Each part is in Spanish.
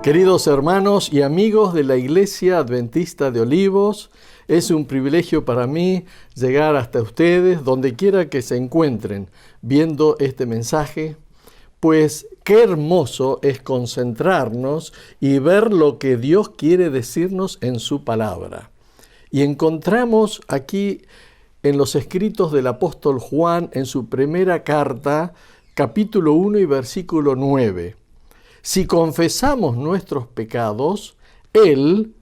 Queridos hermanos y amigos de la Iglesia Adventista de Olivos, es un privilegio para mí llegar hasta ustedes, donde quiera que se encuentren, viendo este mensaje, pues qué hermoso es concentrarnos y ver lo que Dios quiere decirnos en su palabra. Y encontramos aquí en los escritos del apóstol Juan, en su primera carta, capítulo 1 y versículo 9. Si confesamos nuestros pecados, Él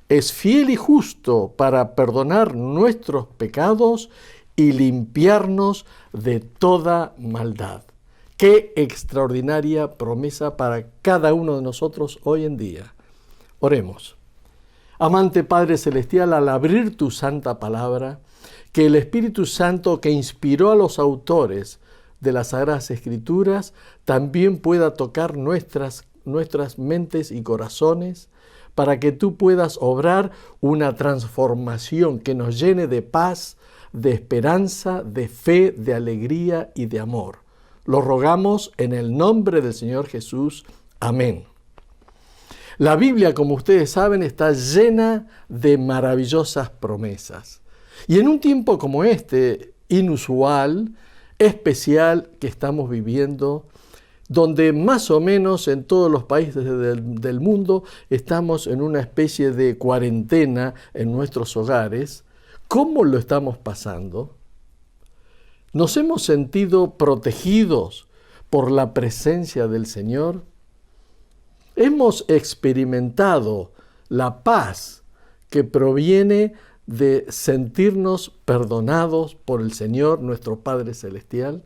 es fiel y justo para perdonar nuestros pecados y limpiarnos de toda maldad. Qué extraordinaria promesa para cada uno de nosotros hoy en día. Oremos. Amante Padre Celestial, al abrir tu santa palabra, que el Espíritu Santo que inspiró a los autores de las Sagradas Escrituras también pueda tocar nuestras mentes y corazones para que tú puedas obrar una transformación que nos llene de paz, de esperanza, de fe, de alegría y de amor. Lo rogamos en el nombre del Señor Jesús. Amén. La Biblia, como ustedes saben, está llena de maravillosas promesas. Y en un tiempo como este, inusual, especial que estamos viviendo, donde más o menos en todos los países del mundo estamos en una especie de cuarentena en nuestros hogares, ¿cómo lo estamos pasando? ¿Nos hemos sentido protegidos por la presencia del Señor? ¿Hemos experimentado la paz que proviene de sentirnos perdonados por el Señor, nuestro Padre Celestial?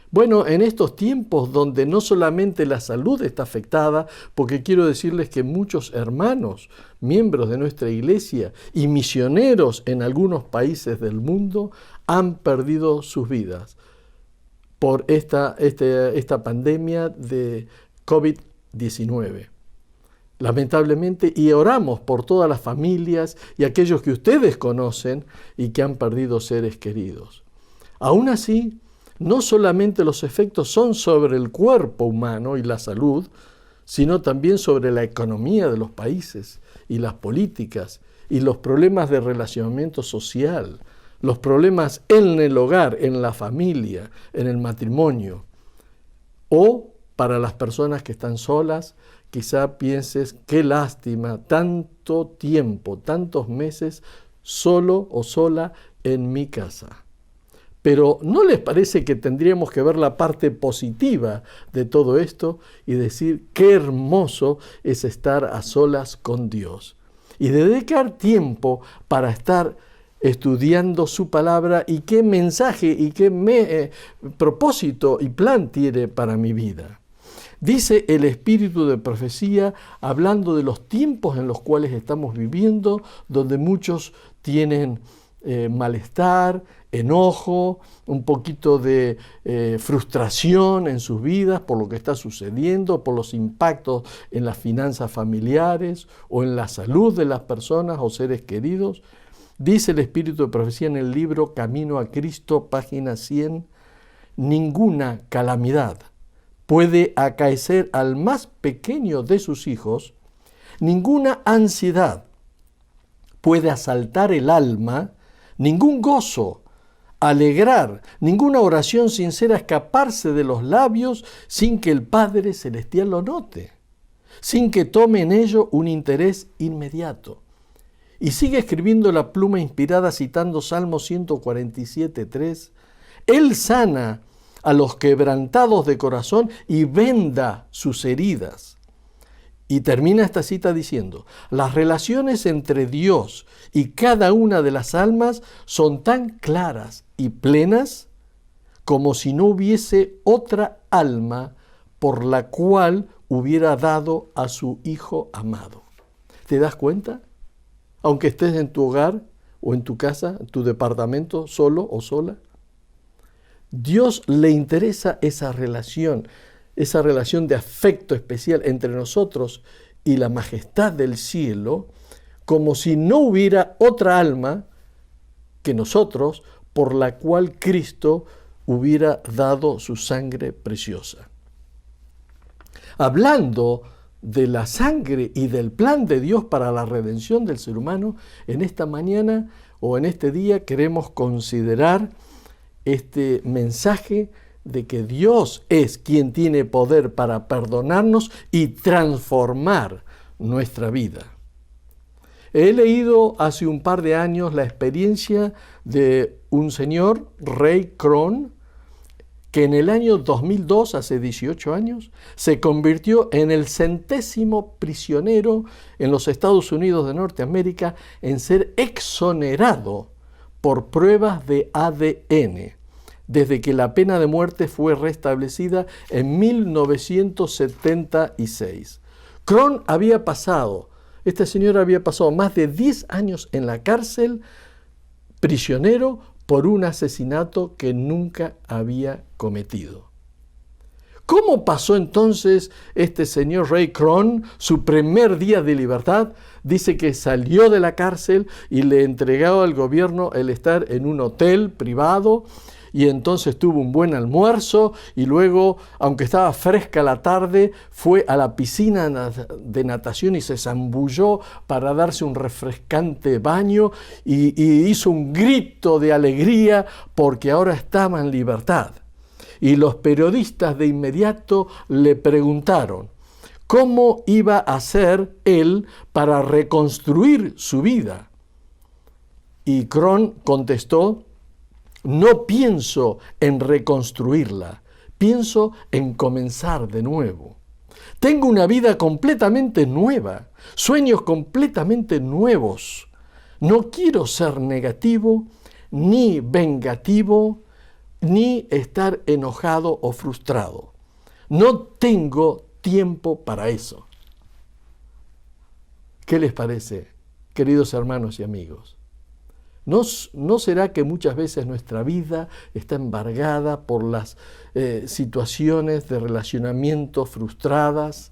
Bueno, en estos tiempos donde no solamente la salud está afectada, porque quiero decirles que muchos hermanos, miembros de nuestra iglesia y misioneros en algunos países del mundo han perdido sus vidas por esta pandemia de COVID-19. Lamentablemente, y oramos por todas las familias y aquellos que ustedes conocen y que han perdido seres queridos. Aún así, no solamente los efectos son sobre el cuerpo humano y la salud, sino también sobre la economía de los países y las políticas y los problemas de relacionamiento social, los problemas en el hogar, en la familia, en el matrimonio. O para las personas que están solas, quizá pienses, qué lástima, tanto tiempo, tantos meses solo o sola en mi casa. Pero ¿no les parece que tendríamos que ver la parte positiva de todo esto y decir qué hermoso es estar a solas con Dios? Y dedicar tiempo para estar estudiando su palabra y qué mensaje y qué propósito y plan tiene para mi vida. Dice el espíritu de profecía, hablando de los tiempos en los cuales estamos viviendo, donde muchos tienen malestar, enojo, un poquito de frustración en sus vidas por lo que está sucediendo, por los impactos en las finanzas familiares o en la salud de las personas o seres queridos. Dice el espíritu de profecía en el libro Camino a Cristo, página 100, ninguna calamidad puede acaecer al más pequeño de sus hijos, ninguna ansiedad puede asaltar el alma, ningún gozo, alegrar, ninguna oración sincera escaparse de los labios sin que el Padre Celestial lo note, sin que tome en ello un interés inmediato. Y sigue escribiendo la pluma inspirada citando Salmo 147:3. Él sana a los quebrantados de corazón y venda sus heridas. Y termina esta cita diciendo, las relaciones entre Dios y cada una de las almas son tan claras y plenas como si no hubiese otra alma por la cual hubiera dado a su Hijo amado. ¿Te das cuenta? Aunque estés en tu hogar o en tu casa, en tu departamento, solo o sola, Dios le interesa esa relación de afecto especial entre nosotros y la majestad del cielo, como si no hubiera otra alma que nosotros por la cual Cristo hubiera dado su sangre preciosa. Hablando de la sangre y del plan de Dios para la redención del ser humano, en esta mañana o en este día queremos considerar este mensaje de que Dios es quien tiene poder para perdonarnos y transformar nuestra vida. He leído hace un par de años la experiencia de un señor, Ray Krohn, que en el año 2002, hace 18 años, se convirtió en el 100º prisionero en los Estados Unidos de Norteamérica en ser exonerado por pruebas de ADN, desde que la pena de muerte fue restablecida en 1976. Este señor había pasado más de 10 años en la cárcel, prisionero, por un asesinato que nunca había cometido. ¿Cómo pasó entonces este señor Ray Krohn su primer día de libertad? Dice que salió de la cárcel y le entregó al gobierno el estar en un hotel privado, y entonces tuvo un buen almuerzo y luego, aunque estaba fresca la tarde, fue a la piscina de natación y se zambulló para darse un refrescante baño y hizo un grito de alegría porque ahora estaba en libertad. Y los periodistas de inmediato le preguntaron cómo iba a hacer él para reconstruir su vida. Y Krohn contestó: no pienso en reconstruirla, pienso en comenzar de nuevo. Tengo una vida completamente nueva, sueños completamente nuevos. No quiero ser negativo, ni vengativo, ni estar enojado o frustrado. No tengo tiempo para eso. ¿Qué les parece, queridos hermanos y amigos? ¿No será que muchas veces nuestra vida está embargada por las situaciones de relacionamiento frustradas,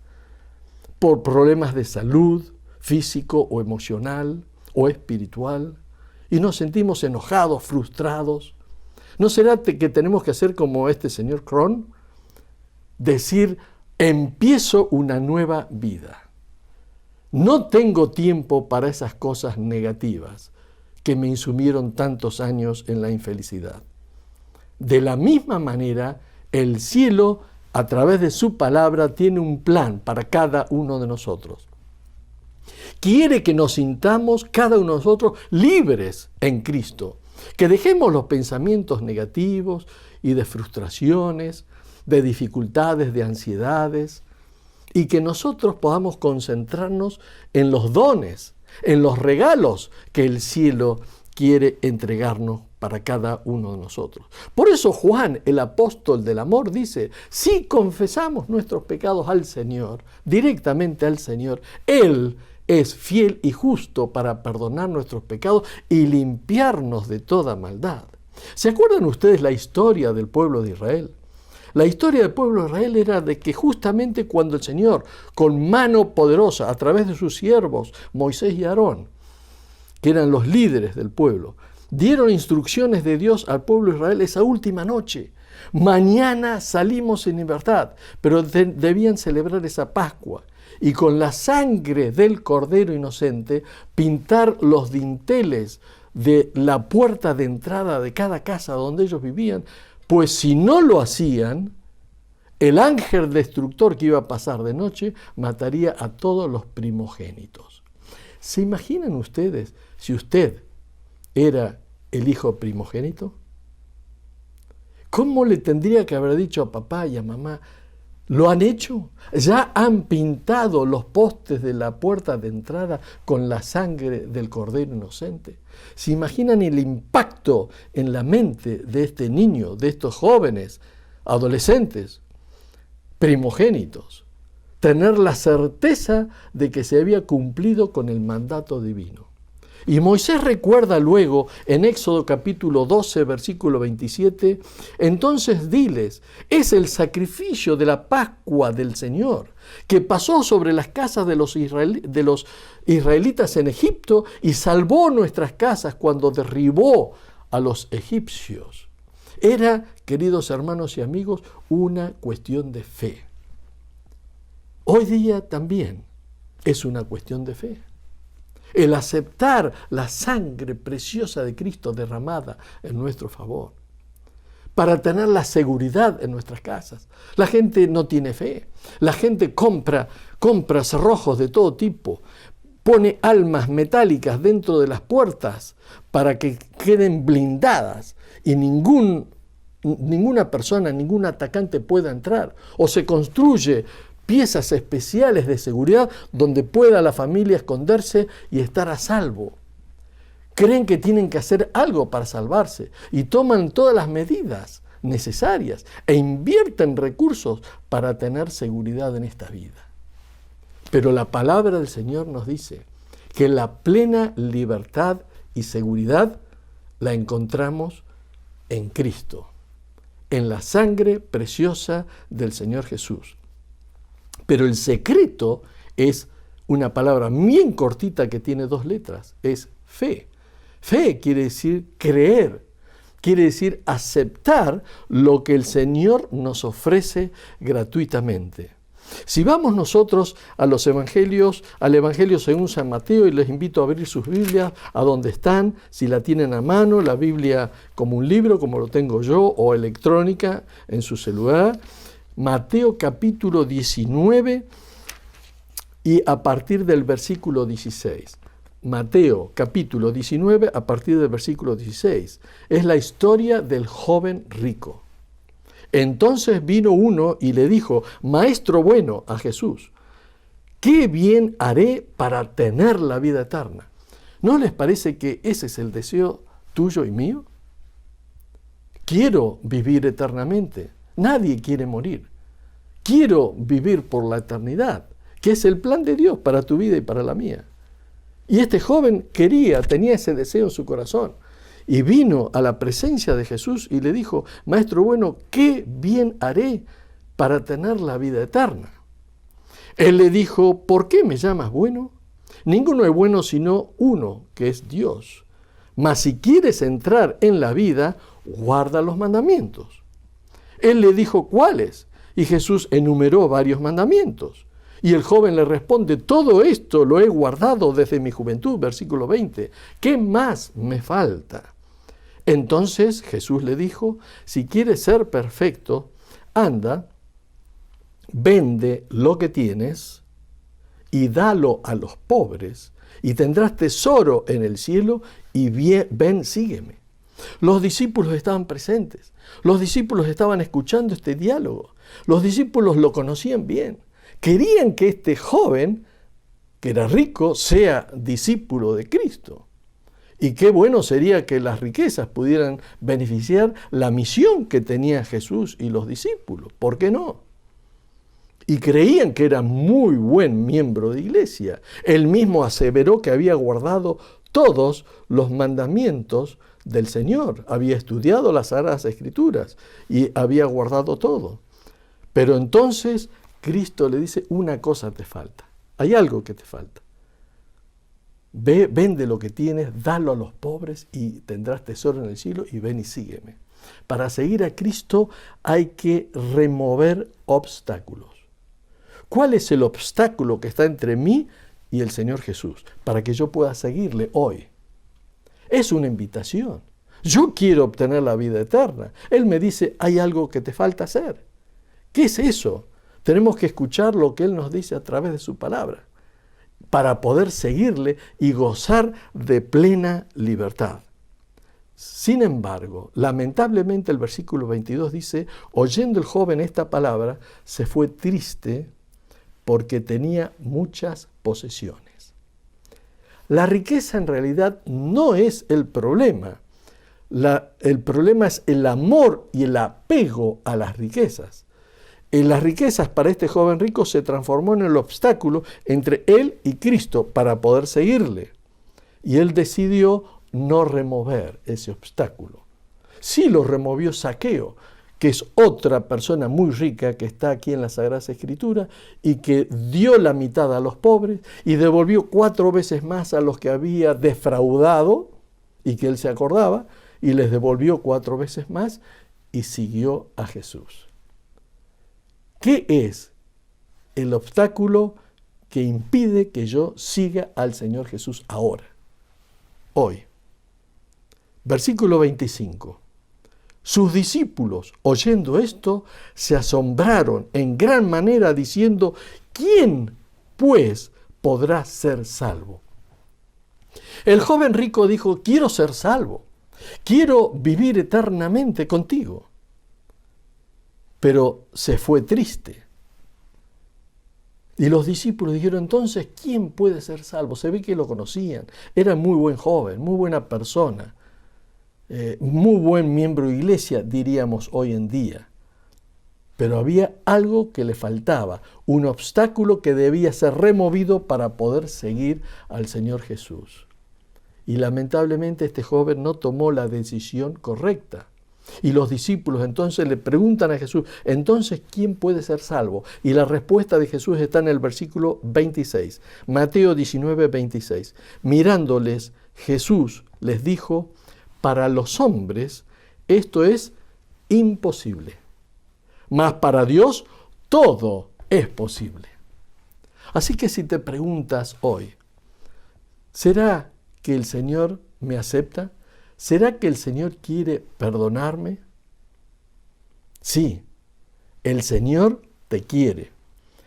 por problemas de salud, físico o emocional o espiritual, y nos sentimos enojados, frustrados? ¿No será que tenemos que hacer como este señor Krohn? Decir: empiezo una nueva vida. No tengo tiempo para esas cosas negativas que me insumieron tantos años en la infelicidad. De la misma manera, el cielo, a través de su palabra, tiene un plan para cada uno de nosotros. Quiere que nos sintamos, cada uno de nosotros, libres en Cristo, que dejemos los pensamientos negativos y de frustraciones, de dificultades, de ansiedades, y que nosotros podamos concentrarnos en los dones, en los regalos que el cielo quiere entregarnos para cada uno de nosotros. Por eso Juan, el apóstol del amor, dice: si confesamos nuestros pecados al Señor, directamente al Señor, Él es fiel y justo para perdonar nuestros pecados y limpiarnos de toda maldad. ¿Se acuerdan ustedes la historia del pueblo de Israel? La historia del pueblo de Israel era de que justamente cuando el Señor, con mano poderosa, a través de sus siervos, Moisés y Aarón, que eran los líderes del pueblo, dieron instrucciones de Dios al pueblo de Israel esa última noche. Mañana salimos en libertad, pero debían celebrar esa Pascua. Y con la sangre del Cordero Inocente, pintar los dinteles de la puerta de entrada de cada casa donde ellos vivían, pues si no lo hacían, el ángel destructor que iba a pasar de noche mataría a todos los primogénitos. ¿Se imaginan ustedes si usted era el hijo primogénito? ¿Cómo le tendría que haber dicho a papá y a mamá: ¿lo han hecho? ¿Ya han pintado los postes de la puerta de entrada con la sangre del Cordero Inocente? ¿Se imaginan el impacto en la mente de este niño, de estos jóvenes, adolescentes, primogénitos? Tener la certeza de que se había cumplido con el mandato divino. Y Moisés recuerda luego en Éxodo capítulo 12, versículo 27, entonces diles, es el sacrificio de la Pascua del Señor, que pasó sobre las casas de los israelitas en Egipto y salvó nuestras casas cuando derribó a los egipcios. Era, queridos hermanos y amigos, una cuestión de fe. Hoy día también es una cuestión de fe. El aceptar la sangre preciosa de Cristo derramada en nuestro favor, para tener la seguridad en nuestras casas. La gente no tiene fe. La gente compra cerrojos de todo tipo, pone almas metálicas dentro de las puertas para que queden blindadas y ninguna persona, ningún atacante pueda entrar. O se construye piezas especiales de seguridad donde pueda la familia esconderse y estar a salvo. Creen que tienen que hacer algo para salvarse y toman todas las medidas necesarias e invierten recursos para tener seguridad en esta vida. Pero la palabra del Señor nos dice que la plena libertad y seguridad la encontramos en Cristo, en la sangre preciosa del Señor Jesús. Pero el secreto es una palabra bien cortita que tiene 2 letras, es fe. Fe quiere decir creer, quiere decir aceptar lo que el Señor nos ofrece gratuitamente. Si vamos nosotros a los evangelios, al Evangelio según San Mateo, y les invito a abrir sus Biblias a donde están, si la tienen a mano, la Biblia como un libro, como lo tengo yo, o electrónica en su celular, Mateo capítulo 19 y a partir del versículo 16. Mateo capítulo 19 a partir del versículo 16. Es la historia del joven rico. Entonces vino uno y le dijo: Maestro bueno, a Jesús, ¿qué bien haré para tener la vida eterna? ¿No les parece que ese es el deseo tuyo y mío? Quiero vivir eternamente. Nadie quiere morir. Quiero vivir por la eternidad, que es el plan de Dios para tu vida y para la mía. Y este joven tenía ese deseo en su corazón. Y vino a la presencia de Jesús y le dijo: Maestro bueno, ¿qué bien haré para tener la vida eterna? Él le dijo: ¿por qué me llamas bueno? Ninguno es bueno sino uno, que es Dios. Mas si quieres entrar en la vida, guarda los mandamientos. Él le dijo: ¿cuáles? Y Jesús enumeró varios mandamientos. Y el joven le responde: todo esto lo he guardado desde mi juventud, versículo 20. ¿Qué más me falta? Entonces Jesús le dijo: si quieres ser perfecto, anda, vende lo que tienes y dalo a los pobres, y tendrás tesoro en el cielo, y ven, sígueme. Los discípulos estaban presentes. Los discípulos estaban escuchando este diálogo. Los discípulos lo conocían bien. Querían que este joven, que era rico, sea discípulo de Cristo. Y qué bueno sería que las riquezas pudieran beneficiar la misión que tenía Jesús y los discípulos. ¿Por qué no? Y creían que era muy buen miembro de iglesia. Él mismo aseveró que había guardado todos los mandamientos del Señor. Había estudiado las Sagradas Escrituras y había guardado todo. Pero entonces Cristo le dice: una cosa te falta. Hay algo que te falta. Ve, vende lo que tienes, dalo a los pobres y tendrás tesoro en el cielo, y ven y sígueme. Para seguir a Cristo hay que remover obstáculos. ¿Cuál es el obstáculo que está entre mí y el Señor Jesús para que yo pueda seguirle hoy? Es una invitación. Yo quiero obtener la vida eterna. Él me dice: hay algo que te falta hacer. ¿Qué es eso? Tenemos que escuchar lo que Él nos dice a través de su palabra para poder seguirle y gozar de plena libertad. Sin embargo, lamentablemente el versículo 22 dice: oyendo el joven esta palabra, se fue triste porque tenía muchas posesiones. La riqueza en realidad no es el problema. El problema es el amor y el apego a las riquezas. Las riquezas para este joven rico se transformó en el obstáculo entre él y Cristo para poder seguirle. Y él decidió no remover ese obstáculo. Sí lo removió Zaqueo, que es otra persona muy rica que está aquí en las Sagradas Escrituras y que dio la mitad a los pobres y devolvió 4 veces más a los que había defraudado y que él se acordaba, y les devolvió 4 veces más y siguió a Jesús. ¿Qué es el obstáculo que impide que yo siga al Señor Jesús ahora, hoy. Versículo 25. Sus discípulos, oyendo esto, se asombraron en gran manera, diciendo: ¿quién, pues, podrá ser salvo? El joven rico dijo: quiero ser salvo, quiero vivir eternamente contigo. Pero se fue triste. Y los discípulos dijeron: entonces, ¿quién puede ser salvo? Se ve que lo conocían. Era muy buen joven, muy buena persona, muy buen miembro de iglesia, diríamos hoy en día. Pero había algo que le faltaba, un obstáculo que debía ser removido para poder seguir al Señor Jesús. Y lamentablemente este joven no tomó la decisión correcta. Y los discípulos entonces le preguntan a Jesús: entonces, ¿quién puede ser salvo? Y la respuesta de Jesús está en el versículo 26, Mateo 19, 26. Mirándoles, Jesús les dijo: para los hombres esto es imposible, mas para Dios todo es posible. Así que si te preguntas hoy: ¿será que el Señor me acepta? ¿Será que el Señor quiere perdonarme? Sí, el Señor te quiere.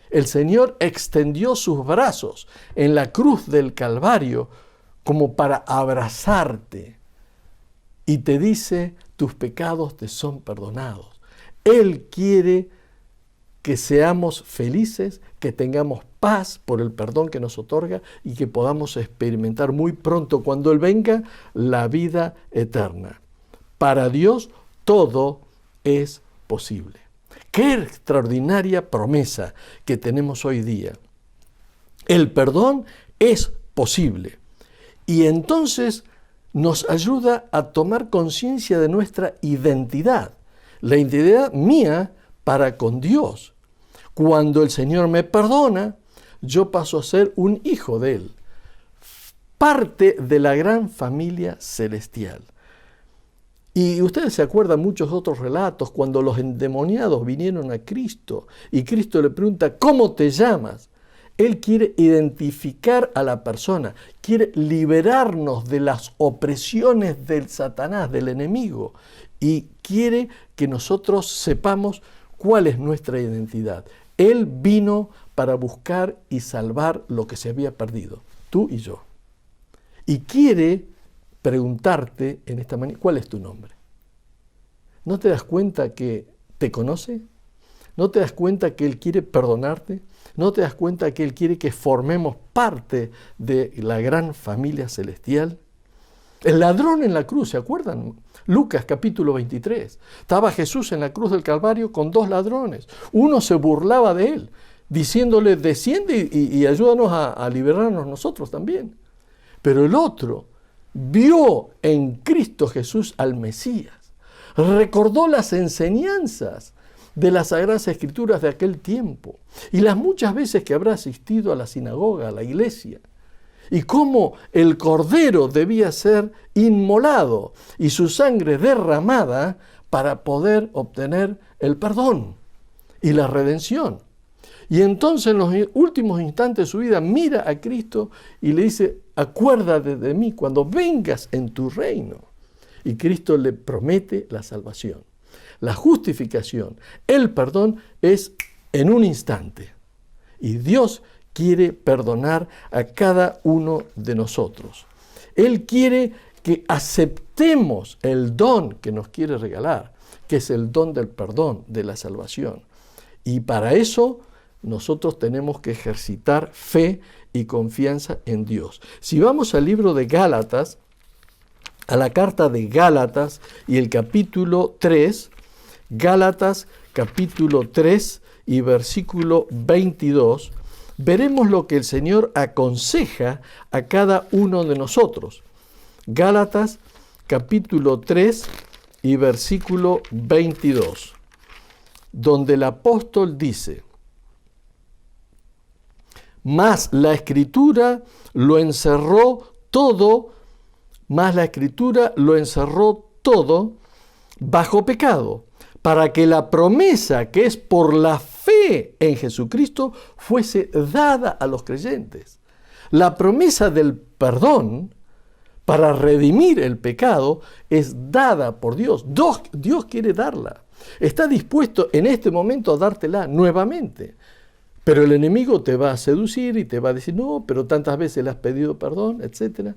El Señor extendió sus brazos en la cruz del Calvario como para abrazarte y te dice: tus pecados te son perdonados. Él quiere que seamos felices, que tengamos paz por el perdón que nos otorga y que podamos experimentar muy pronto, cuando Él venga, la vida eterna. Para Dios todo es posible. Qué extraordinaria promesa que tenemos hoy día. El perdón es posible. Y entonces nos ayuda a tomar conciencia de nuestra identidad. La identidad mía para con Dios. Cuando el Señor me perdona, yo paso a ser un hijo de Él, parte de la gran familia celestial. Y ustedes se acuerdan muchos otros relatos cuando los endemoniados vinieron a Cristo y Cristo le pregunta: ¿cómo te llamas? Él quiere identificar a la persona, quiere liberarnos de las opresiones del Satanás, del enemigo, y quiere que nosotros sepamos cuál es nuestra identidad. Él vino para buscar y salvar lo que se había perdido, tú y yo. Y quiere preguntarte en esta manera: ¿cuál es tu nombre? ¿No te das cuenta que te conoce? ¿No te das cuenta que Él quiere perdonarte? ¿No te das cuenta que Él quiere que formemos parte de la gran familia celestial? El ladrón en la cruz, ¿se acuerdan? Lucas capítulo 23. Estaba Jesús en la cruz del Calvario con dos ladrones. Uno se burlaba de Él, diciéndole: desciende y ayúdanos a liberarnos nosotros también. Pero el otro vio en Cristo Jesús al Mesías. Recordó las enseñanzas de las Sagradas Escrituras de aquel tiempo y las muchas veces que habrá asistido a la sinagoga, a la iglesia, y cómo el cordero debía ser inmolado y su sangre derramada para poder obtener el perdón y la redención. Y entonces en los últimos instantes de su vida mira a Cristo y le dice: acuérdate de mí cuando vengas en tu reino. Y Cristo le promete la salvación, la justificación, el perdón es en un instante. Y Dios quiere perdonar a cada uno de nosotros. Él quiere que aceptemos el don que nos quiere regalar, que es el don del perdón, de la salvación. Y para eso nosotros tenemos que ejercitar fe y confianza en Dios. Si vamos al libro de Gálatas, a la carta de Gálatas y el capítulo 3, Gálatas capítulo 3 y versículo 22, veremos lo que el Señor aconseja a cada uno de nosotros. Gálatas capítulo 3 y versículo 22, donde el apóstol dice: mas la Escritura lo encerró todo bajo pecado, para que la promesa que es por la fe en Jesucristo fuese dada a los creyentes. La promesa del perdón para redimir el pecado es dada por Dios. Dios quiere darla. Está dispuesto en este momento a dártela nuevamente. Pero el enemigo te va a seducir y te va a decir, no, pero tantas veces le has pedido perdón, etc.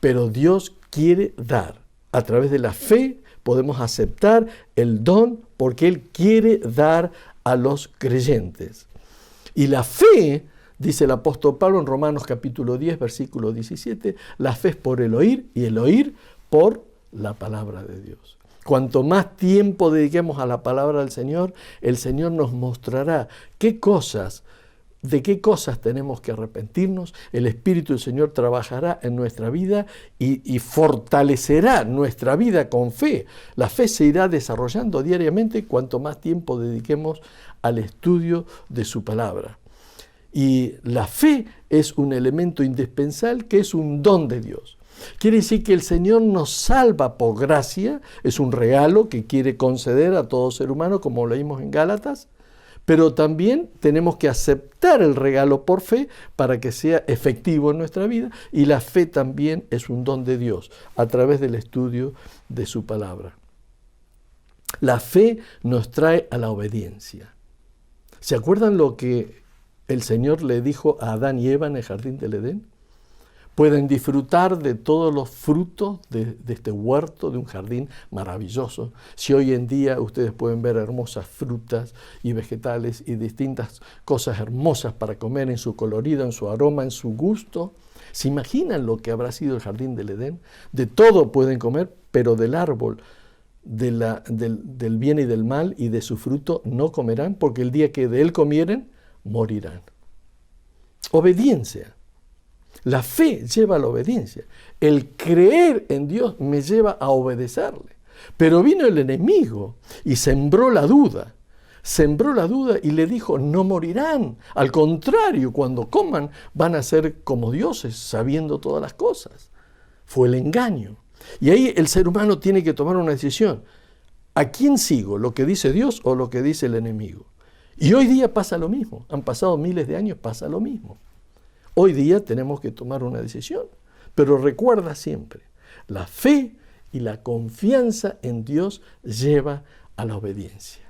Pero Dios quiere dar. A través de la fe podemos aceptar el don porque Él quiere dar a los creyentes. Y la fe, dice el apóstol Pablo en Romanos capítulo 10, versículo 17, la fe es por el oír y el oír por la palabra de Dios. Cuanto más tiempo dediquemos a la palabra del Señor, el Señor nos mostrará de qué cosas tenemos que arrepentirnos. El Espíritu del Señor trabajará en nuestra vida y fortalecerá nuestra vida con fe. La fe se irá desarrollando diariamente cuanto más tiempo dediquemos al estudio de su palabra. Y la fe es un elemento indispensable que es un don de Dios. Quiere decir que el Señor nos salva por gracia, es un regalo que quiere conceder a todo ser humano, como leímos en Gálatas, pero también tenemos que aceptar el regalo por fe para que sea efectivo en nuestra vida, y la fe también es un don de Dios a través del estudio de su palabra. La fe nos trae a la obediencia. ¿Se acuerdan lo que el Señor le dijo a Adán y Eva en el jardín del Edén? Pueden disfrutar de todos los frutos de este huerto, de un jardín maravilloso. Si hoy en día ustedes pueden ver hermosas frutas y vegetales y distintas cosas hermosas para comer en su colorido, en su aroma, en su gusto, ¿se imaginan lo que habrá sido el jardín del Edén? De todo pueden comer, pero del árbol del bien y del mal y de su fruto no comerán, porque el día que de él comieren, morirán. Obediencia. La fe lleva a la obediencia. El creer en Dios me lleva a obedecerle. Pero vino el enemigo y sembró la duda. Sembró la duda y le dijo, no morirán. Al contrario, cuando coman van a ser como dioses, sabiendo todas las cosas. Fue el engaño. Y ahí el ser humano tiene que tomar una decisión. ¿A quién sigo? ¿Lo que dice Dios o lo que dice el enemigo? Y hoy día pasa lo mismo. Han pasado miles de años, pasa lo mismo. Hoy día tenemos que tomar una decisión, pero recuerda siempre, la fe y la confianza en Dios lleva a la obediencia.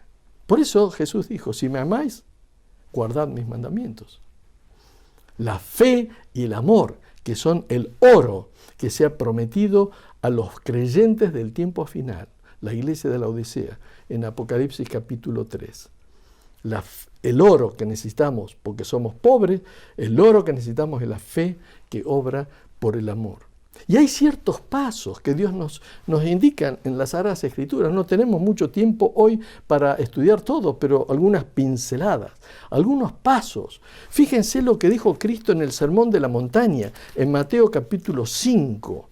Por eso Jesús dijo, si me amáis, guardad mis mandamientos. La fe y el amor, que son el oro que se ha prometido a los creyentes del tiempo final, la iglesia de la Odisea, en Apocalipsis capítulo 3. El oro que necesitamos, porque somos pobres, el oro que necesitamos es la fe que obra por el amor. Y hay ciertos pasos que Dios nos indica en las Sagradas Escrituras. No tenemos mucho tiempo hoy para estudiar todo, pero algunas pinceladas, algunos pasos. Fíjense lo que dijo Cristo en el Sermón de la Montaña, en Mateo capítulo 5.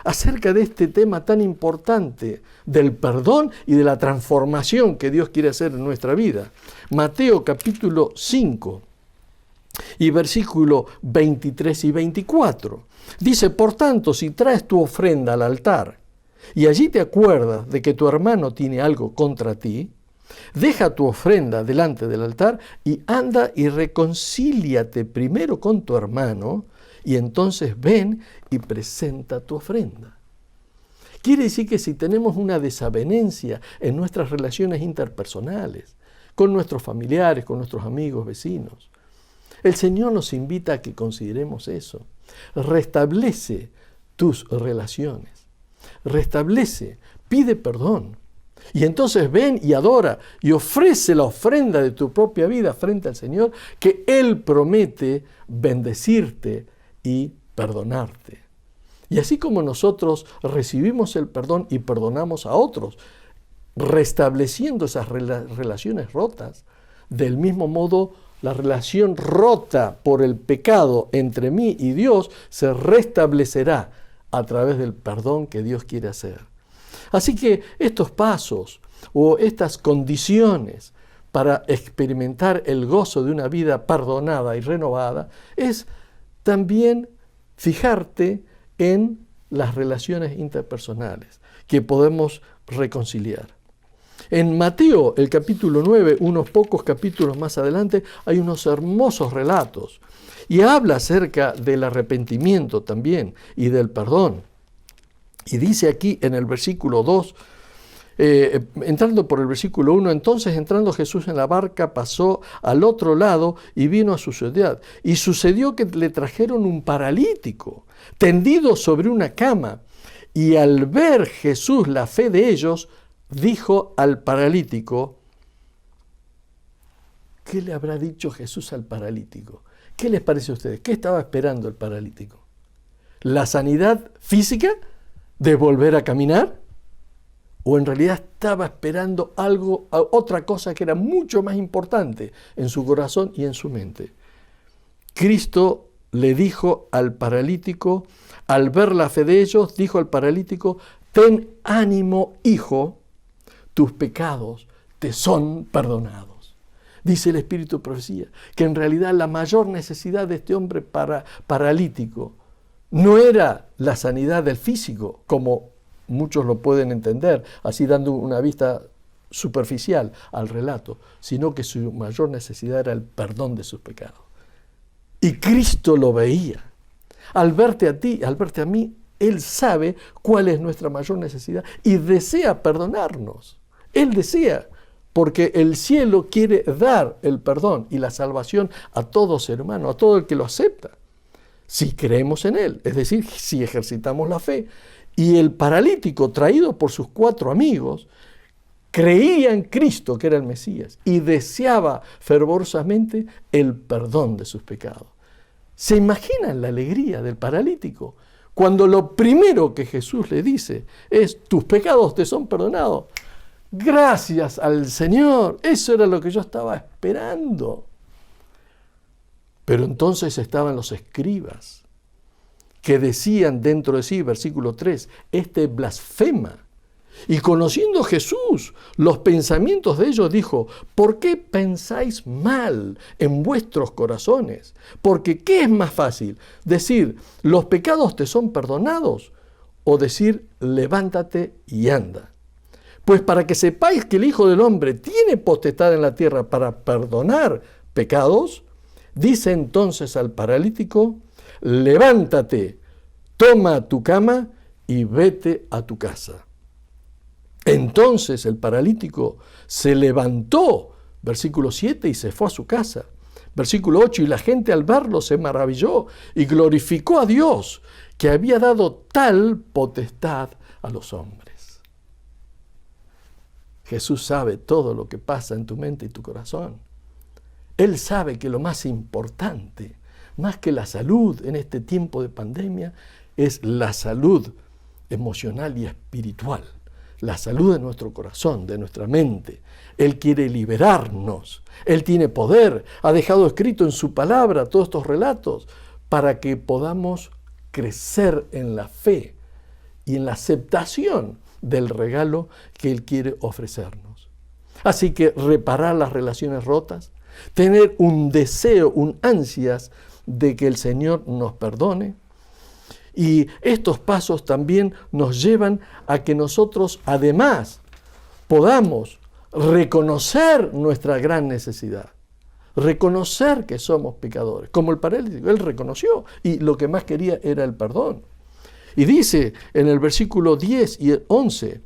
Acerca de este tema tan importante del perdón y de la transformación que Dios quiere hacer en nuestra vida. Mateo capítulo 5 y versículo 23 y 24. Dice, por tanto, si traes tu ofrenda al altar y allí te acuerdas de que tu hermano tiene algo contra ti, deja tu ofrenda delante del altar y anda y reconcíliate primero con tu hermano, y entonces ven y presenta tu ofrenda. Quiere decir que si tenemos una desavenencia en nuestras relaciones interpersonales, con nuestros familiares, con nuestros amigos, vecinos, el Señor nos invita a que consideremos eso. Restablece tus relaciones. Restablece, pide perdón. Y entonces ven y adora y ofrece la ofrenda de tu propia vida frente al Señor, que Él promete bendecirte y perdonarte. Y así como nosotros recibimos el perdón y perdonamos a otros, restableciendo esas relaciones rotas, del mismo modo la relación rota por el pecado entre mí y Dios se restablecerá a través del perdón que Dios quiere hacer. Así que estos pasos o estas condiciones para experimentar el gozo de una vida perdonada y renovada es también fijarte en las relaciones interpersonales que podemos reconciliar. En Mateo, el capítulo 9, unos pocos capítulos más adelante, hay unos hermosos relatos. Y habla acerca del arrepentimiento también y del perdón. Y dice aquí en el versículo 2, entrando por el versículo 1, entonces entrando Jesús en la barca pasó al otro lado y vino a su ciudad. Y sucedió que le trajeron un paralítico, tendido sobre una cama. Y al ver Jesús la fe de ellos, dijo al paralítico, ¿qué le habrá dicho Jesús al paralítico? ¿Qué les parece a ustedes? ¿Qué estaba esperando el paralítico? ¿La sanidad física de volver a caminar? ¿O en realidad estaba esperando algo, otra cosa que era mucho más importante en su corazón y en su mente? Cristo le dijo al paralítico, al ver la fe de ellos, dijo al paralítico, ten ánimo, hijo, tus pecados te son perdonados. Dice el Espíritu de Profecía, que en realidad la mayor necesidad de este hombre paralítico no era la sanidad del físico, como muchos lo pueden entender, así dando una vista superficial al relato, sino que su mayor necesidad era el perdón de sus pecados. Y Cristo lo veía. Al verte a ti, al verte a mí, Él sabe cuál es nuestra mayor necesidad y desea perdonarnos. Él desea, porque el cielo quiere dar el perdón y la salvación a todo ser humano, a todo el que lo acepta, si creemos en Él, es decir, si ejercitamos la fe. Y el paralítico, traído por sus 4 amigos, creía en Cristo, que era el Mesías, y deseaba fervorosamente el perdón de sus pecados. ¿Se imaginan la alegría del paralítico? Cuando lo primero que Jesús le dice es, tus pecados te son perdonados. Gracias al Señor, eso era lo que yo estaba esperando. Pero entonces estaban los escribas, que decían dentro de sí, versículo 3, este blasfema. Y conociendo Jesús los pensamientos de ellos, dijo, ¿por qué pensáis mal en vuestros corazones? Porque ¿qué es más fácil? ¿Decir, los pecados te son perdonados? ¿O decir, levántate y anda? Pues para que sepáis que el Hijo del Hombre tiene potestad en la tierra para perdonar pecados, dice entonces al paralítico, levántate, toma tu cama y vete a tu casa. Entonces el paralítico se levantó, versículo 7, y se fue a su casa. Versículo 8, y la gente al verlo se maravilló y glorificó a Dios, que había dado tal potestad a los hombres. Jesús sabe todo lo que pasa en tu mente y tu corazón. Él sabe que lo más importante, más que la salud en este tiempo de pandemia, es la salud emocional y espiritual, la salud de nuestro corazón, de nuestra mente. Él quiere liberarnos, Él tiene poder, ha dejado escrito en su palabra todos estos relatos para que podamos crecer en la fe y en la aceptación del regalo que Él quiere ofrecernos. Así que reparar las relaciones rotas, tener un deseo, un ansias de que el Señor nos perdone. Y estos pasos también nos llevan a que nosotros además podamos reconocer nuestra gran necesidad, reconocer que somos pecadores, como el paralítico, él reconoció y lo que más quería era el perdón. Y dice en el versículo 10 y 11,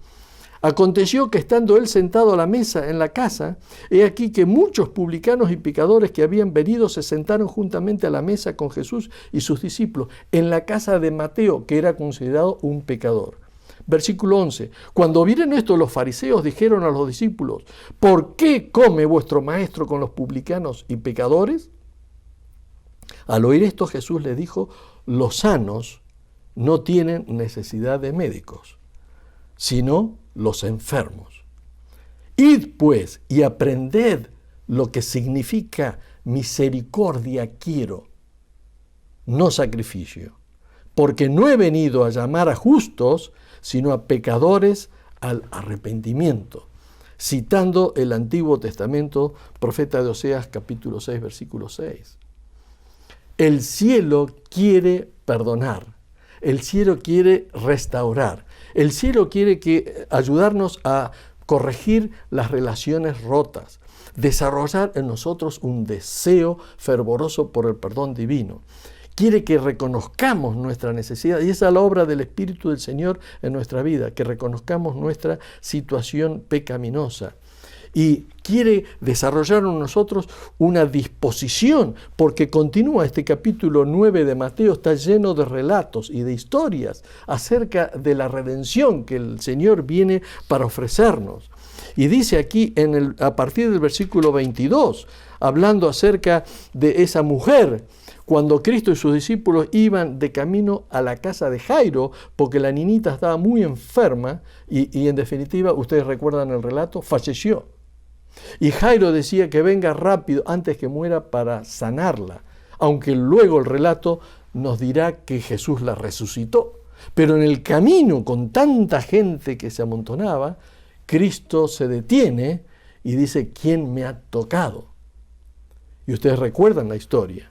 aconteció que estando él sentado a la mesa en la casa, he aquí que muchos publicanos y pecadores que habían venido se sentaron juntamente a la mesa con Jesús y sus discípulos en la casa de Mateo, que era considerado un pecador. Versículo 11, cuando vieron esto los fariseos dijeron a los discípulos, ¿por qué come vuestro maestro con los publicanos y pecadores? Al oír esto Jesús le dijo, los sanos no tienen necesidad de médicos, sino los enfermos. Id pues y aprended lo que significa misericordia quiero, no sacrificio, porque no he venido a llamar a justos, sino a pecadores al arrepentimiento. Citando el Antiguo Testamento, profeta de Oseas, capítulo 6, versículo 6. El cielo quiere perdonar, el cielo quiere restaurar, el cielo quiere ayudarnos a corregir las relaciones rotas, desarrollar en nosotros un deseo fervoroso por el perdón divino. Quiere que reconozcamos nuestra necesidad, y esa es la obra del Espíritu del Señor en nuestra vida, que reconozcamos nuestra situación pecaminosa. Y quiere desarrollar en nosotros una disposición, porque continúa este capítulo 9 de Mateo, está lleno de relatos y de historias acerca de la redención que el Señor viene para ofrecernos. Y dice aquí a partir del versículo 22, hablando acerca de esa mujer, cuando Cristo y sus discípulos iban de camino a la casa de Jairo, porque la niñita estaba muy enferma y en definitiva, ustedes recuerdan el relato, falleció. Y Jairo decía que venga rápido antes que muera para sanarla, aunque luego el relato nos dirá que Jesús la resucitó. Pero en el camino, con tanta gente que se amontonaba, Cristo se detiene y dice, ¿quién me ha tocado? Y ustedes recuerdan la historia,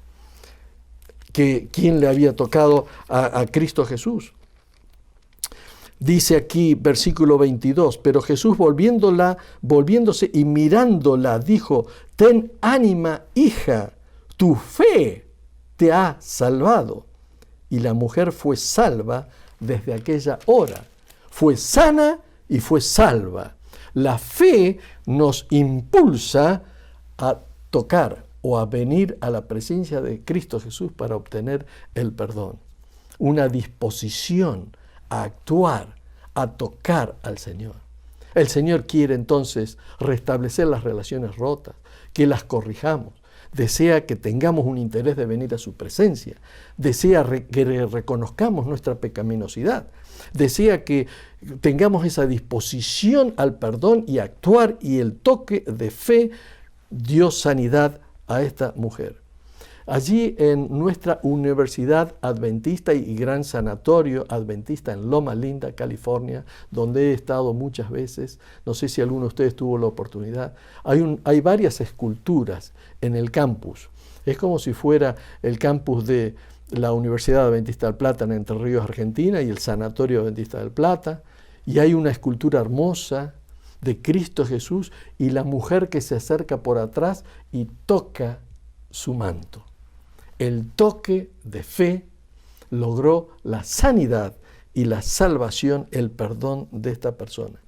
que quién le había tocado a Cristo Jesús. Dice aquí, versículo 22, pero Jesús volviéndose y mirándola, dijo, ten ánima, hija, tu fe te ha salvado. Y la mujer fue salva desde aquella hora. Fue sana y fue salva. La fe nos impulsa a tocar o a venir a la presencia de Cristo Jesús para obtener el perdón. Una disposición a actuar, a tocar al Señor. El Señor quiere entonces restablecer las relaciones rotas, que las corrijamos. Desea que tengamos un interés de venir a su presencia. Desea que reconozcamos nuestra pecaminosidad. Desea que tengamos esa disposición al perdón y actuar, y el toque de fe dio sanidad a esta mujer. Allí en nuestra Universidad Adventista y Gran Sanatorio Adventista en Loma Linda, California, donde he estado muchas veces, no sé si alguno de ustedes tuvo la oportunidad, hay varias esculturas en el campus. Es como si fuera el campus de la Universidad Adventista del Plata en Entre Ríos, Argentina, y el Sanatorio Adventista del Plata, y hay una escultura hermosa de Cristo Jesús y la mujer que se acerca por atrás y toca su manto. El toque de fe logró la sanidad y la salvación, el perdón de esta persona.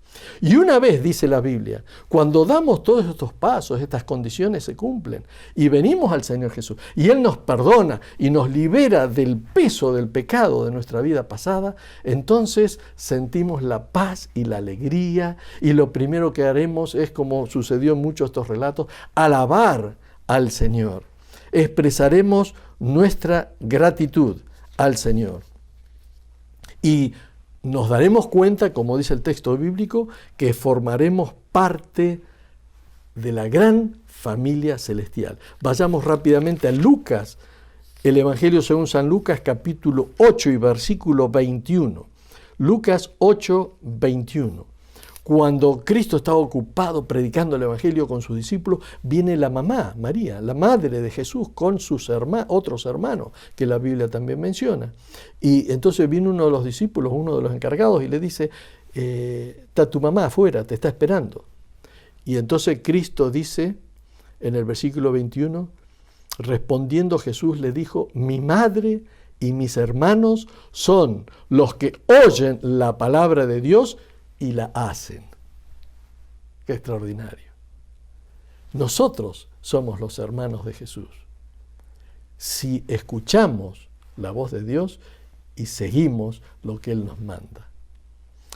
Y una vez, dice la Biblia, cuando damos todos estos pasos, estas condiciones se cumplen y venimos al Señor Jesús y Él nos perdona y nos libera del peso del pecado de nuestra vida pasada, entonces sentimos la paz y la alegría, y lo primero que haremos es, como sucedió en muchos de estos relatos, alabar al Señor. Expresaremos nuestra gratitud al Señor. Y nos daremos cuenta, como dice el texto bíblico, que formaremos parte de la gran familia celestial. Vayamos rápidamente a Lucas, el Evangelio según San Lucas, capítulo 8 y versículo 21. Lucas 8, 21. Cuando Cristo estaba ocupado predicando el Evangelio con sus discípulos, viene la mamá, María, la madre de Jesús, con sus otros hermanos, que la Biblia también menciona. Y entonces viene uno de los discípulos, uno de los encargados, y le dice, está tu mamá afuera, te está esperando. Y entonces Cristo dice, en el versículo 21, respondiendo Jesús le dijo, mi madre y mis hermanos son los que oyen la palabra de Dios y la hacen. Qué extraordinario. Nosotros somos los hermanos de Jesús. Si escuchamos la voz de Dios y seguimos lo que Él nos manda.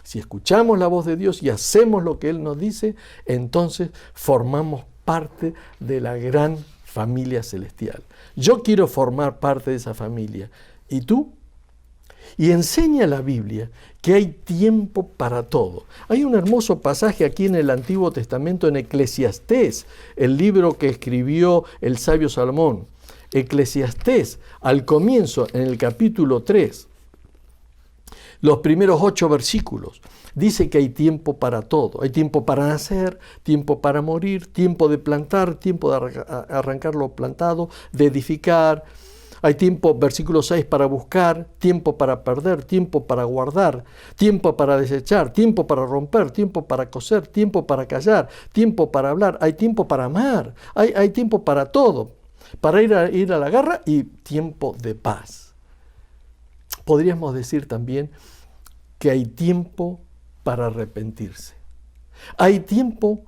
Si escuchamos la voz de Dios y hacemos lo que Él nos dice, entonces formamos parte de la gran familia celestial. Yo quiero formar parte de esa familia. ¿Y tú? Y enseña la Biblia que hay tiempo para todo. Hay un hermoso pasaje aquí en el Antiguo Testamento, en Eclesiastés, el libro que escribió el sabio Salomón. Eclesiastés, al comienzo, en el capítulo 3, los primeros 8 versículos, dice que hay tiempo para todo. Hay tiempo para nacer, tiempo para morir, tiempo de plantar, tiempo de arrancar lo plantado, de edificar. Hay tiempo, versículo 6, para buscar, tiempo para perder, tiempo para guardar, tiempo para desechar, tiempo para romper, tiempo para coser, tiempo para callar, tiempo para hablar, hay tiempo para amar, hay tiempo para todo, para ir a la guerra y tiempo de paz. Podríamos decir también que hay tiempo para arrepentirse. Hay tiempo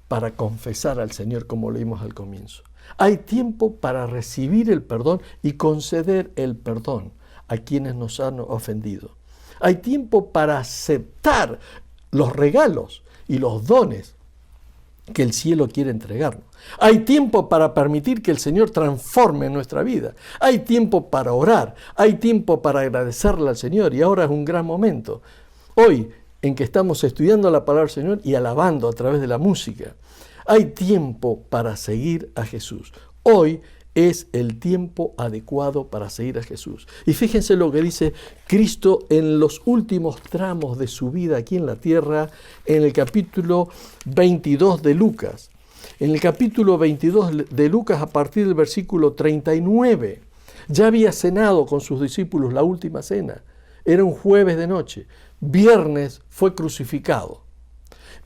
para confesar al Señor, como leímos al comienzo. Hay tiempo para recibir el perdón y conceder el perdón a quienes nos han ofendido. Hay tiempo para aceptar los regalos y los dones que el cielo quiere entregarnos. Hay tiempo para permitir que el Señor transforme nuestra vida. Hay tiempo para orar. Hay tiempo para agradecerle al Señor. Y ahora es un gran momento. Hoy, en que estamos estudiando la palabra del Señor y alabando a través de la música. Hay tiempo para seguir a Jesús. Hoy es el tiempo adecuado para seguir a Jesús. Y fíjense lo que dice Cristo en los últimos tramos de su vida aquí en la tierra, en el capítulo 22 de Lucas. En el capítulo 22 de Lucas, a partir del versículo 39, ya había cenado con sus discípulos la última cena. Era un jueves de noche. Viernes fue crucificado.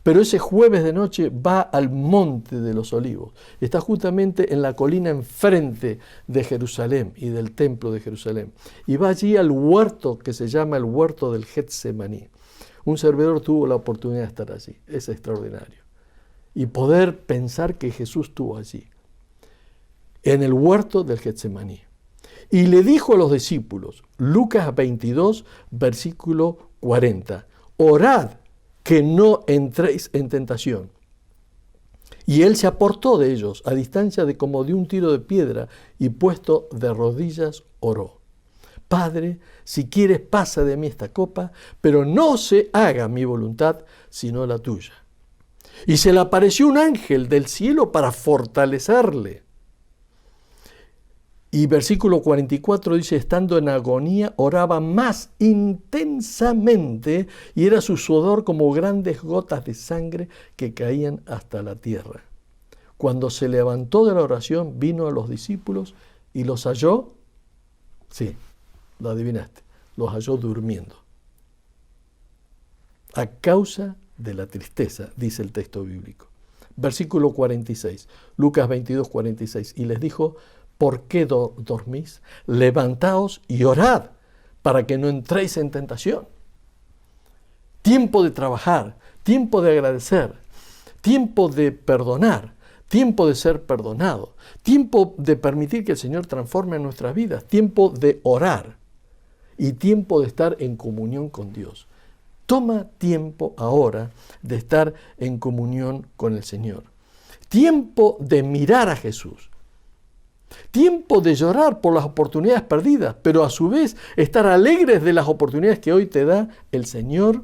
Pero ese jueves de noche va al monte de los olivos. Está justamente en la colina enfrente de Jerusalén y del templo de Jerusalén. Y va allí al huerto que se llama el huerto del Getsemaní. Un servidor tuvo la oportunidad de estar allí. Es extraordinario. Y poder pensar que Jesús estuvo allí, en el huerto del Getsemaní. Y le dijo a los discípulos, Lucas 22, versículo 40, orad que no entréis en tentación. Y él se apartó de ellos a distancia de como de un tiro de piedra y puesto de rodillas oró. Padre, si quieres pasa de mí esta copa, pero no se haga mi voluntad sino la tuya. Y se le apareció un ángel del cielo para fortalecerle. Y versículo 44 dice, estando en agonía, oraba más intensamente y era su sudor como grandes gotas de sangre que caían hasta la tierra. Cuando se levantó de la oración, vino a los discípulos y los halló, sí, lo adivinaste, los halló durmiendo. A causa de la tristeza, dice el texto bíblico. Versículo 46, Lucas 22, 46, y les dijo, ¿por qué dormís? Levantaos y orad para que no entréis en tentación. Tiempo de trabajar, tiempo de agradecer, tiempo de perdonar, tiempo de ser perdonado, tiempo de permitir que el Señor transforme nuestras vidas, tiempo de orar y tiempo de estar en comunión con Dios. Toma tiempo ahora de estar en comunión con el Señor. Tiempo de mirar a Jesús. Tiempo de llorar por las oportunidades perdidas, pero a su vez estar alegres de las oportunidades que hoy te da el Señor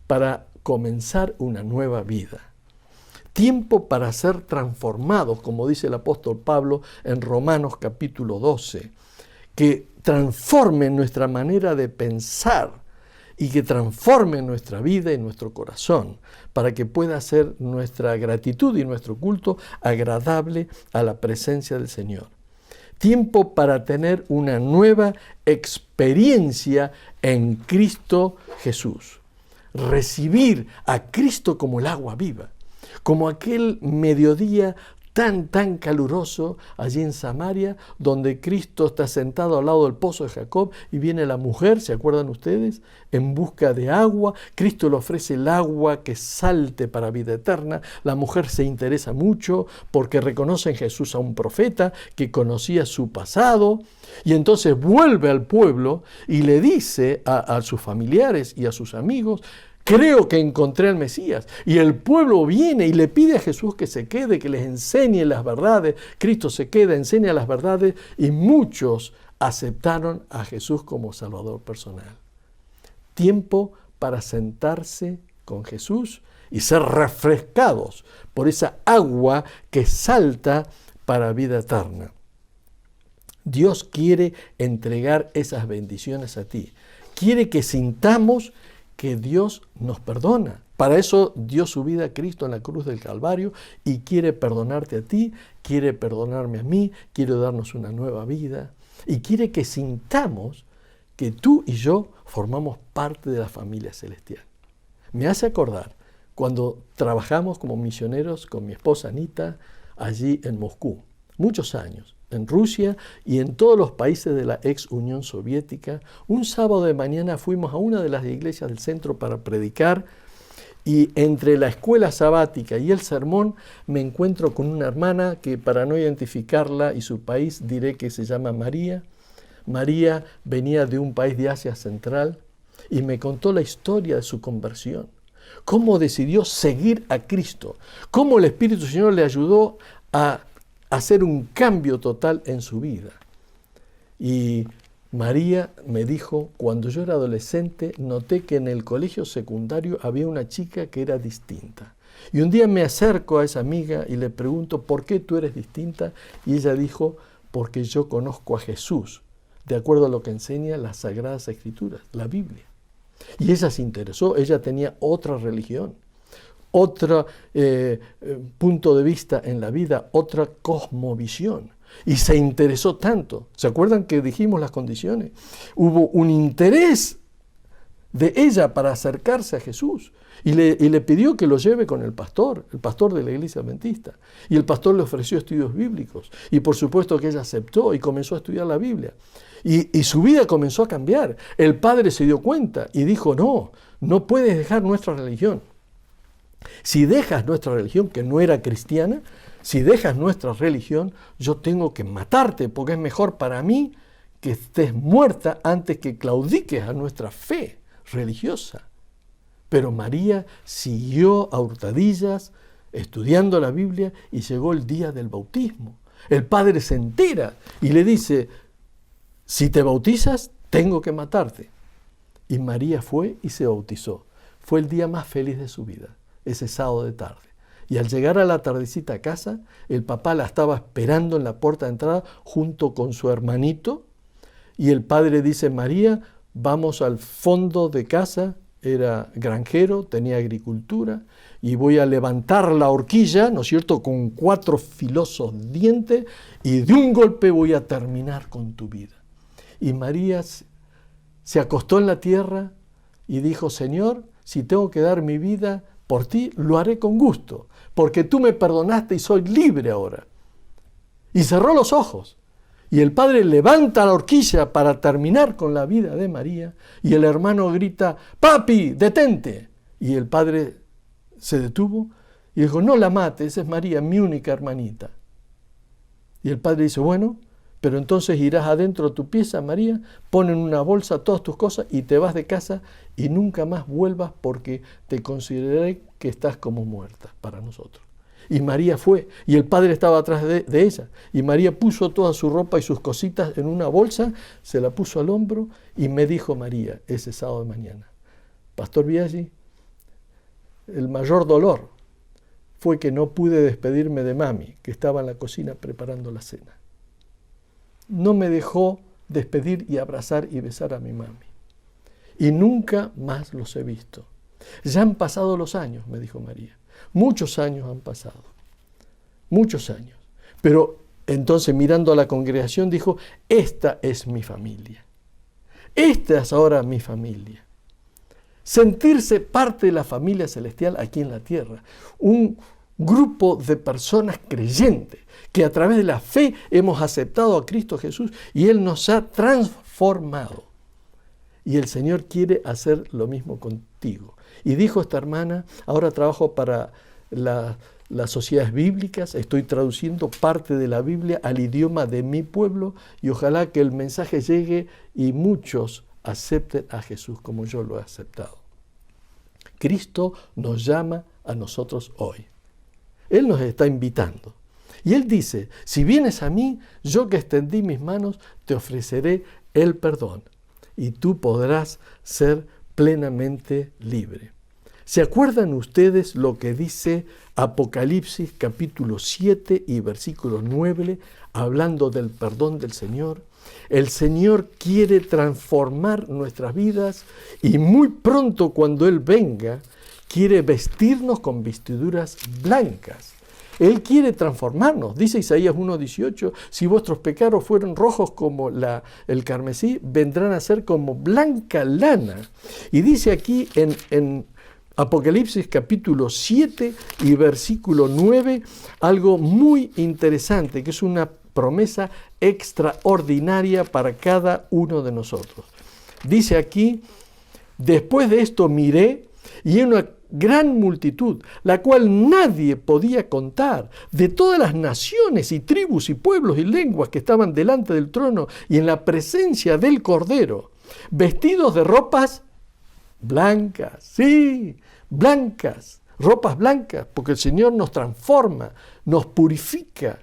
para comenzar una nueva vida. Tiempo para ser transformados, como dice el apóstol Pablo en Romanos capítulo 12, que transforme nuestra manera de pensar y que transforme nuestra vida y nuestro corazón, para que pueda ser nuestra gratitud y nuestro culto agradable a la presencia del Señor. Tiempo para tener una nueva experiencia en Cristo Jesús. Recibir a Cristo como el agua viva, como aquel mediodía tan caluroso allí en Samaria, donde Cristo está sentado al lado del pozo de Jacob y viene la mujer, ¿se acuerdan ustedes?, en busca de agua. Cristo le ofrece el agua que salte para vida eterna. La mujer se interesa mucho porque reconoce en Jesús a un profeta que conocía su pasado y entonces vuelve al pueblo y le dice a sus familiares y a sus amigos, creo que encontré al Mesías. Y el pueblo viene y le pide a Jesús que se quede, que les enseñe las verdades. Cristo se queda, enseña las verdades y muchos aceptaron a Jesús como Salvador personal. Tiempo para sentarse con Jesús y ser refrescados por esa agua que salta para vida eterna. Dios quiere entregar esas bendiciones a ti. Quiere que sintamos que Dios nos perdona. Para eso dio su vida a Cristo en la cruz del Calvario y quiere perdonarte a ti, quiere perdonarme a mí, quiere darnos una nueva vida. y quiere que sintamos que tú y yo formamos parte de la familia celestial. Me hace acordar cuando trabajamos como misioneros con mi esposa Anita allí en Moscú, muchos años, en Rusia y en todos los países de la ex Unión Soviética. Un sábado de mañana fuimos a una de las iglesias del centro para predicar, y entre la escuela sabática y el sermón me encuentro con una hermana que, para no identificarla y su país, diré que se llama María. María venía de un país de Asia Central y me contó la historia de su conversión, cómo decidió seguir a Cristo, cómo el Espíritu Señor le ayudó a hacer un cambio total en su vida. Y María me dijo, cuando yo era adolescente, noté que en el colegio secundario había una chica que era distinta. Y un día me acerco a esa amiga y le pregunto, ¿por qué tú eres distinta? Y ella dijo, porque yo conozco a Jesús, de acuerdo a lo que enseña las Sagradas Escrituras, la Biblia. Y ella se interesó, ella tenía otra religión, otro punto de vista en la vida, otra cosmovisión. Y se interesó tanto. ¿Se acuerdan que dijimos las condiciones? Hubo un interés de ella para acercarse a Jesús. Y le pidió que lo lleve con el pastor de la iglesia adventista. Y el pastor le ofreció estudios bíblicos. Y por supuesto que ella aceptó y comenzó a estudiar la Biblia. Y su vida comenzó a cambiar. El padre se dio cuenta y dijo, no puedes dejar nuestra religión. Si dejas nuestra religión, que no era cristiana, si dejas nuestra religión, yo tengo que matarte, porque es mejor para mí que estés muerta antes que claudiques a nuestra fe religiosa. Pero María siguió a hurtadillas estudiando la Biblia y llegó el día del bautismo. El padre se entera y le dice, si te bautizas, tengo que matarte. Y María fue y se bautizó. Fue el día más feliz de su vida, ese sábado de tarde. Y al llegar a la tardecita a casa, el papá la estaba esperando en la puerta de entrada junto con su hermanito. Y el padre dice, María, vamos al fondo de casa. Era granjero, tenía agricultura, y voy a levantar la horquilla, ¿no es cierto?, con 4 filosos dientes, y de un golpe voy a terminar con tu vida. Y María se acostó en la tierra y dijo, Señor, si tengo que dar mi vida por ti, lo haré con gusto, porque tú me perdonaste y soy libre ahora. Y cerró los ojos. Y el padre levanta la horquilla para terminar con la vida de María, y el hermano grita, papi, detente. Y el padre se detuvo y dijo, no la mates, esa es María, mi única hermanita. Y el padre dice, bueno, pero entonces irás adentro de tu pieza, María, pon en una bolsa todas tus cosas y te vas de casa y nunca más vuelvas, porque te consideraré que estás como muerta para nosotros. Y María fue, y el padre estaba atrás de ella, y María puso toda su ropa y sus cositas en una bolsa, se la puso al hombro, y me dijo María ese sábado de mañana, Pastor Biaggi, el mayor dolor fue que no pude despedirme de mami, que estaba en la cocina preparando la cena. No me dejó despedir y abrazar y besar a mi mami. Y nunca más los he visto. Ya han pasado los años, me dijo María. Muchos años han pasado. Muchos años. Pero entonces, mirando a la congregación, dijo, esta es mi familia. Esta es ahora mi familia. Sentirse parte de la familia celestial aquí en la tierra. Un grupo de personas creyentes que a través de la fe hemos aceptado a Cristo Jesús y Él nos ha transformado. Y el Señor quiere hacer lo mismo contigo. Y dijo esta hermana, ahora trabajo para las sociedades bíblicas, estoy traduciendo parte de la Biblia al idioma de mi pueblo y ojalá que el mensaje llegue y muchos acepten a Jesús como yo lo he aceptado. Cristo nos llama a nosotros hoy. Él nos está invitando. Y Él dice, si vienes a mí, yo que extendí mis manos, te ofreceré el perdón y tú podrás ser plenamente libre. ¿Se acuerdan ustedes lo que dice Apocalipsis capítulo 7 y versículo 9, hablando del perdón del Señor? El Señor quiere transformar nuestras vidas y muy pronto cuando Él venga, quiere vestirnos con vestiduras blancas. Él quiere transformarnos. Dice Isaías 1:18, si vuestros pecados fueron rojos como el carmesí, vendrán a ser como blanca lana. Y dice aquí en Apocalipsis capítulo 7 y versículo 9, algo muy interesante, que es una promesa extraordinaria para cada uno de nosotros. Dice aquí, después de esto miré y una gran multitud, la cual nadie podía contar, de todas las naciones y tribus y pueblos y lenguas que estaban delante del trono y en la presencia del Cordero, vestidos de ropas blancas, sí, blancas, ropas blancas, porque el Señor nos transforma, nos purifica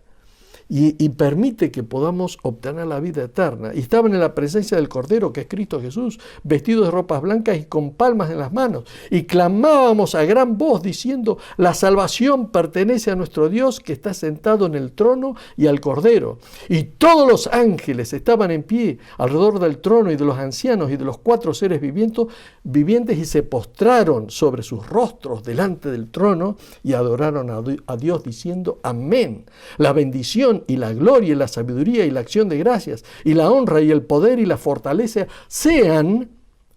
y permite que podamos obtener la vida eterna. Y estaban en la presencia del Cordero, que es Cristo Jesús, vestidos de ropas blancas y con palmas en las manos. Y clamábamos a gran voz diciendo, la salvación pertenece a nuestro Dios que está sentado en el trono y al Cordero. Y todos los ángeles estaban en pie alrededor del trono y de los ancianos y de los 4 seres vivientes y se postraron sobre sus rostros delante del trono y adoraron a Dios diciendo, amén. La bendición y la gloria y la sabiduría y la acción de gracias y la honra y el poder y la fortaleza sean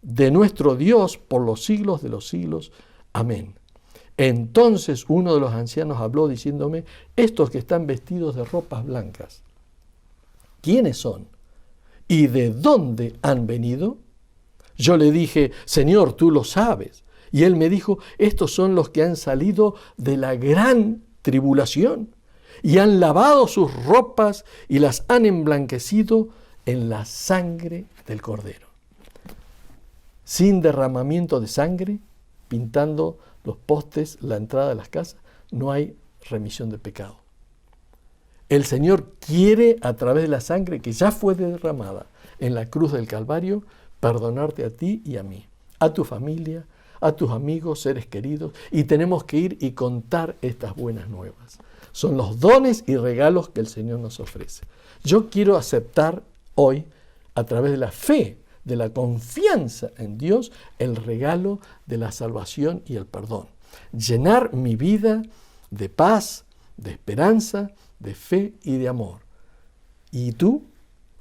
de nuestro Dios por los siglos de los siglos. Amén. Entonces uno de los ancianos habló diciéndome, estos que están vestidos de ropas blancas, ¿quiénes son? ¿Y de dónde han venido? Yo le dije, Señor, tú lo sabes. Y él me dijo, estos son los que han salido de la gran tribulación y han lavado sus ropas y las han emblanquecido en la sangre del Cordero. Sin derramamiento de sangre, pintando los postes, la entrada de las casas, no hay remisión de pecado. El Señor quiere, a través de la sangre que ya fue derramada en la cruz del Calvario, perdonarte a ti y a mí, a tu familia, a tus amigos, seres queridos, y tenemos que ir y contar estas buenas nuevas. Son los dones y regalos que el Señor nos ofrece. Yo quiero aceptar hoy, a través de la fe, de la confianza en Dios, el regalo de la salvación y el perdón. Llenar mi vida de paz, de esperanza, de fe y de amor. ¿Y tú?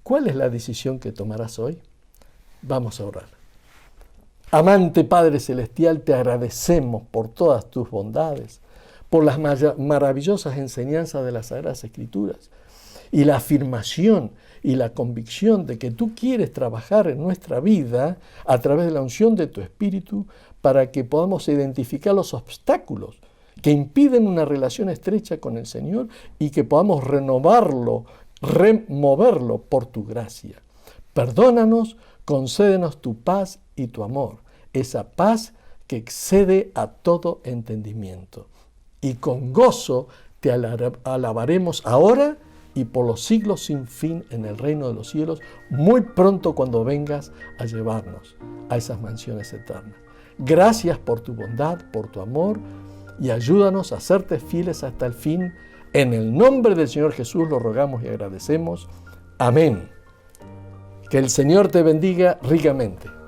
¿Cuál es la decisión que tomarás hoy? Vamos a orar. Amante Padre Celestial, te agradecemos por todas tus bondades, por las maravillosas enseñanzas de las Sagradas Escrituras y la afirmación y la convicción de que tú quieres trabajar en nuestra vida a través de la unción de tu Espíritu para que podamos identificar los obstáculos que impiden una relación estrecha con el Señor y que podamos removerlo por tu gracia. Perdónanos, concédenos tu paz y tu amor, esa paz que excede a todo entendimiento. Y con gozo te alabaremos ahora y por los siglos sin fin en el reino de los cielos, muy pronto cuando vengas a llevarnos a esas mansiones eternas. Gracias por tu bondad, por tu amor, y ayúdanos a serte fieles hasta el fin. En el nombre del Señor Jesús lo rogamos y agradecemos. Amén. Que el Señor te bendiga ricamente.